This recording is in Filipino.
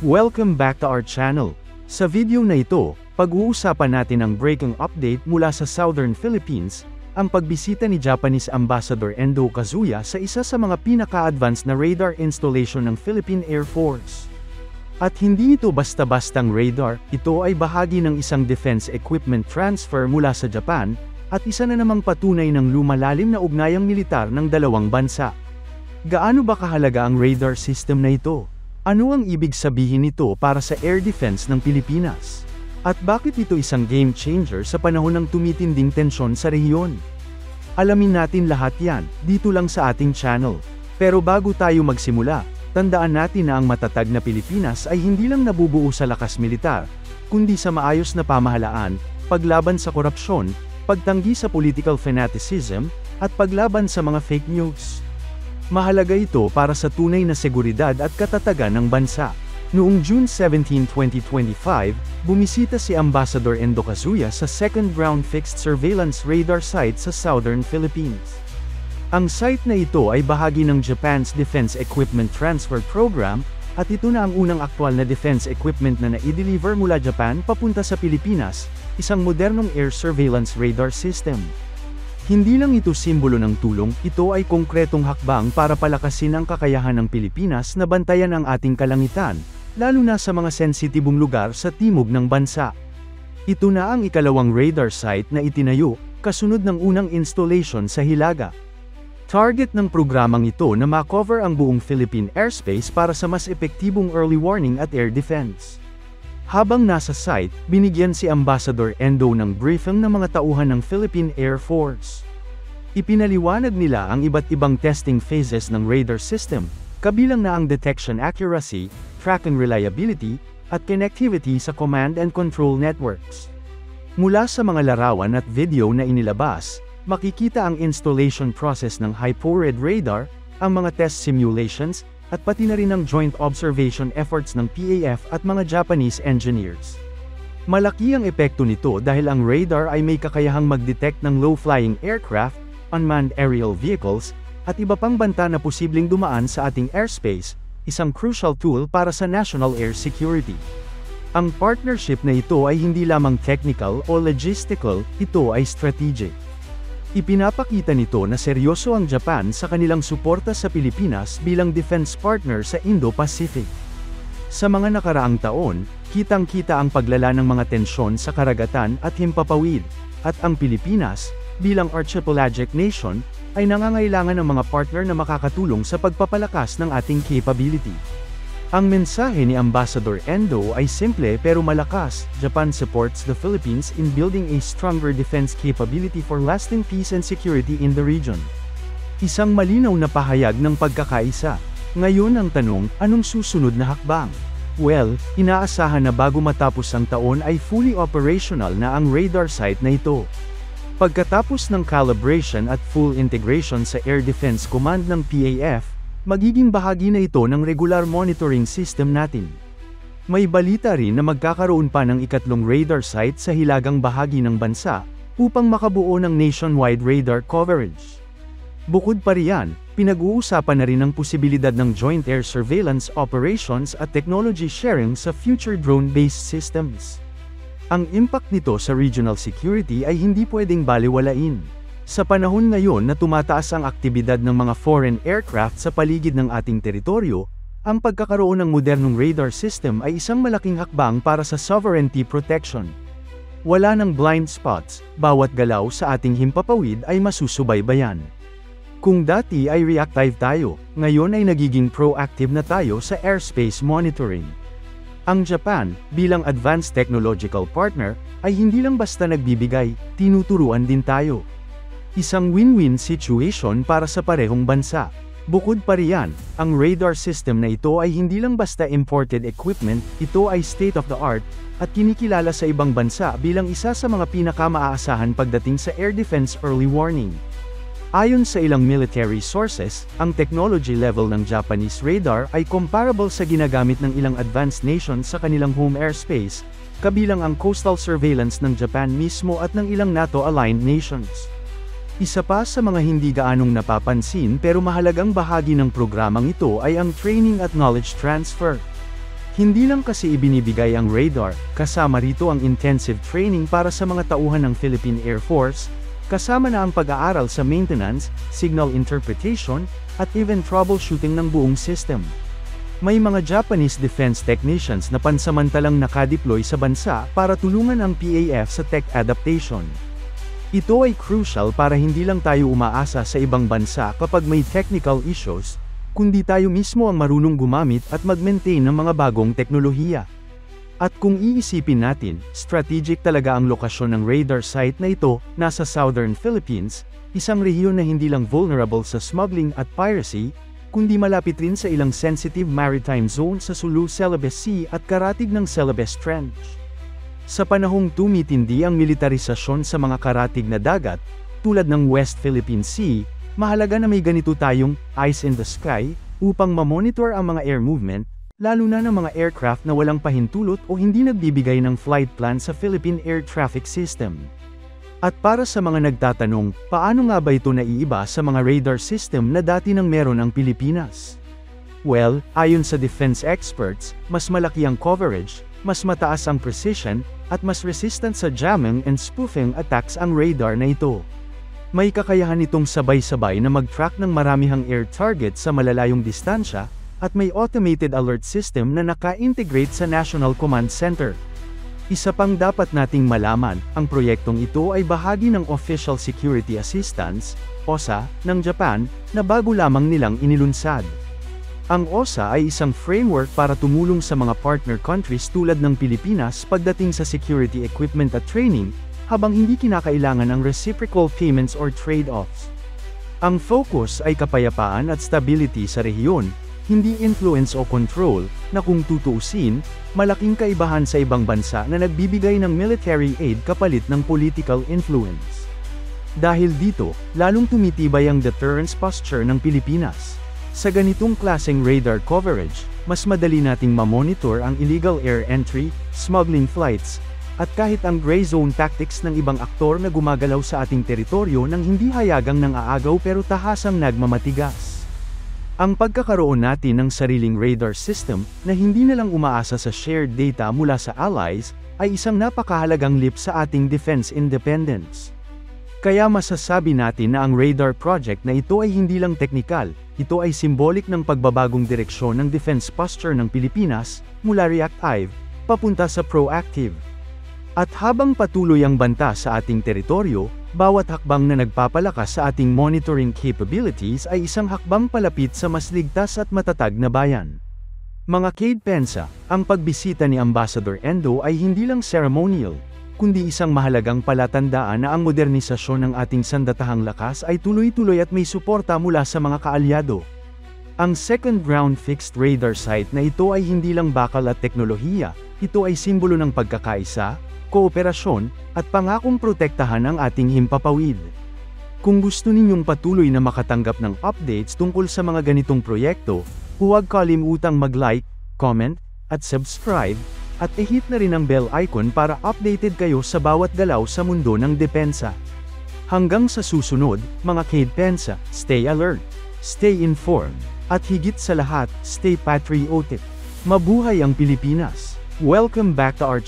Welcome back to our channel. Sa video na ito, pag-uusapan natin ang breaking update mula sa Southern Philippines, ang pagbisita ni Japanese Ambassador Endo Kazuya sa isa sa mga pinaka-advanced na radar installation ng Philippine Air Force. At hindi ito basta-bastang radar, ito ay bahagi ng isang defense equipment transfer mula sa Japan, at isa na namang patunay ng lumalalim na ugnayang militar ng dalawang bansa. Gaano ba kahalaga ang radar system na ito? Ano ang ibig sabihin nito para sa air defense ng Pilipinas? At bakit ito isang game changer sa panahon ng tumitinding tensyon sa rehiyon? Alamin natin lahat yan, dito lang sa ating channel. Pero bago tayo magsimula, tandaan natin na ang matatag na Pilipinas ay hindi lang nabubuo sa lakas militar, kundi sa maayos na pamahalaan, paglaban sa korupsyon, pagtanggi sa political fanaticism, at paglaban sa mga fake news. Mahalaga ito para sa tunay na seguridad at katatagan ng bansa. Noong June 17, 2025, bumisita si Ambassador Endo Kazuya sa second ground fixed surveillance radar site sa Southern Philippines. Ang site na ito ay bahagi ng Japan's Defense Equipment Transfer Program, at ito na ang unang aktwal na defense equipment na na-deliver mula Japan papunta sa Pilipinas, isang modernong air surveillance radar system. Hindi lang ito simbolo ng tulong, ito ay konkretong hakbang para palakasin ang kakayahan ng Pilipinas na bantayan ang ating kalangitan, lalo na sa mga sensitibong lugar sa timog ng bansa. Ito na ang ikalawang radar site na itinayo, kasunod ng unang installation sa Hilaga. Target ng programang ito na makover ang buong Philippine airspace para sa mas epektibong early warning at air defense. Habang nasa site, binigyan si Ambassador Endo ng briefing ng mga tauhan ng Philippine Air Force. Ipinaliwanag nila ang iba't ibang testing phases ng radar system, kabilang na ang detection accuracy, tracking reliability, at connectivity sa command and control networks. Mula sa mga larawan at video na inilabas, makikita ang installation process ng HypoRed radar, ang mga test simulations, at pati na rin ang joint observation efforts ng PAF at mga Japanese engineers. Malaki ang epekto nito dahil ang radar ay may kakayahang mag-detect ng low-flying aircraft, unmanned aerial vehicles, at iba pang banta na posibleng dumaan sa ating airspace, isang crucial tool para sa national air security. Ang partnership na ito ay hindi lamang technical o logistical, ito ay strategic. Ipinapakita nito na seryoso ang Japan sa kanilang suporta sa Pilipinas bilang defense partner sa Indo-Pacific. Sa mga nakaraang taon, kitang-kita ang paglala ng mga tensyon sa karagatan at himpapawid, at ang Pilipinas, bilang archipelagic nation, ay nangangailangan ng mga partner na makakatulong sa pagpapalakas ng ating capability. Ang mensahe ni Ambassador Endo ay simple pero malakas. Japan supports the Philippines in building a stronger defense capability for lasting peace and security in the region. Isang malinaw na pahayag ng pagkakaisa. Ngayon ang tanong, anong susunod na hakbang? Well, inaasahan na bago matapos ang taon ay fully operational na ang radar site na ito. Pagkatapos ng calibration at full integration sa Air Defense Command ng PAF, magiging bahagi na ito ng regular monitoring system natin. May balita rin na magkakaroon pa ng ikatlong radar site sa hilagang bahagi ng bansa, upang makabuo ng nationwide radar coverage. Bukod pa riyan, pinag-uusapan na rin ang posibilidad ng joint air surveillance operations at technology sharing sa future drone-based systems. Ang impact nito sa regional security ay hindi pwedeng balewalain. Sa panahon ngayon na tumataas ang aktibidad ng mga foreign aircraft sa paligid ng ating teritoryo, ang pagkakaroon ng modernong radar system ay isang malaking hakbang para sa sovereignty protection. Wala ng blind spots, bawat galaw sa ating himpapawid ay masusubaybayan. Kung dati ay reactive tayo, ngayon ay nagiging proactive na tayo sa airspace monitoring. Ang Japan, bilang advanced technological partner, ay hindi lang basta nagbibigay, tinuturuan din tayo. Isang win-win situation para sa parehong bansa. Bukod pa riyan, ang radar system na ito ay hindi lang basta imported equipment, ito ay state-of-the-art, at kinikilala sa ibang bansa bilang isa sa mga pinaka-maaasahan pagdating sa air defense early warning. Ayon sa ilang military sources, ang technology level ng Japanese radar ay comparable sa ginagamit ng ilang advanced nations sa kanilang home airspace, kabilang ang coastal surveillance ng Japan mismo at ng ilang NATO-aligned nations. Isa pa sa mga hindi gaanong napapansin pero mahalagang bahagi ng programang ito ay ang training at knowledge transfer. Hindi lang kasi ibinibigay ang radar, kasama rito ang intensive training para sa mga tauhan ng Philippine Air Force, kasama na ang pag-aaral sa maintenance, signal interpretation, at even troubleshooting ng buong system. May mga Japanese defense technicians na pansamantalang nakadeploy sa bansa para tulungan ang PAF sa tech adaptation. Ito ay crucial para hindi lang tayo umaasa sa ibang bansa kapag may technical issues, kundi tayo mismo ang marunong gumamit at mag-maintain ng mga bagong teknolohiya. At kung iisipin natin, strategic talaga ang lokasyon ng radar site na ito, nasa Southern Philippines, isang rehiyon na hindi lang vulnerable sa smuggling at piracy, kundi malapit rin sa ilang sensitive maritime zone sa Sulu-Celebes Sea at karatig ng Celebes Trench. Sa panahong tumitindi ang militarisasyon sa mga karatig na dagat, tulad ng West Philippine Sea, mahalaga na may ganito tayong eyes in the sky upang ma-monitor ang mga air movement, lalo na ng mga aircraft na walang pahintulot o hindi nagbibigay ng flight plan sa Philippine Air Traffic System. At para sa mga nagtatanong, paano nga ba ito naiiba sa mga radar system na dati nang meron ang Pilipinas? Well, ayon sa defense experts, mas malaki ang coverage, mas mataas ang precision, at mas resistant sa jamming and spoofing attacks ang radar na ito. May kakayahan itong sabay-sabay na mag-track ng maramihang air target sa malalayong distansya, at may automated alert system na naka-integrate sa National Command Center. Isa pang dapat nating malaman, ang proyektong ito ay bahagi ng Official Security Assistance, OSA, ng Japan, na bago lamang nilang inilunsad. Ang OSA ay isang framework para tumulong sa mga partner countries tulad ng Pilipinas pagdating sa security equipment at training, habang hindi kinakailangan ng reciprocal payments or trade-offs. Ang focus ay kapayapaan at stability sa rehiyon, hindi influence o control, na kung tutuusin, malaking kaibahan sa ibang bansa na nagbibigay ng military aid kapalit ng political influence. Dahil dito, lalong tumitibay ang deterrence posture ng Pilipinas. Sa ganitong klaseng radar coverage, mas madali nating mamonitor ang illegal air entry, smuggling flights, at kahit ang gray zone tactics ng ibang aktor na gumagalaw sa ating teritoryo nang hindi hayagang nang-aagaw pero tahasang nagmamatigas. Ang pagkakaroon natin ng sariling radar system na hindi na lang umaasa sa shared data mula sa allies, ay isang napakahalagang leap sa ating defense independence. Kaya masasabi natin na ang radar project na ito ay hindi lang teknikal, ito ay symbolic ng pagbabagong direksyon ng defense posture ng Pilipinas, mula reactive, papunta sa proactive. At habang patuloy ang banta sa ating teritoryo, bawat hakbang na nagpapalakas sa ating monitoring capabilities ay isang hakbang palapit sa mas ligtas at matatag na bayan. Mga kadepensa, ang pagbisita ni Ambassador Endo ay hindi lang ceremonial, kundi isang mahalagang palatandaan na ang modernisasyon ng ating sandatahang lakas ay tuloy-tuloy at may suporta mula sa mga kaalyado. Ang second ground fixed radar site na ito ay hindi lang bakal at teknolohiya, ito ay simbolo ng pagkakaisa, kooperasyon, at pangakong protektahan ang ating himpapawid. Kung gusto ninyong patuloy na makatanggap ng updates tungkol sa mga ganitong proyekto, huwag kalimutang mag-like, comment, at subscribe, at i-hit na rin ang bell icon para updated kayo sa bawat galaw sa mundo ng depensa. Hanggang sa susunod, mga kadepensa, stay alert, stay informed, at higit sa lahat, stay patriotic. Mabuhay ang Pilipinas! Welcome back to our channel.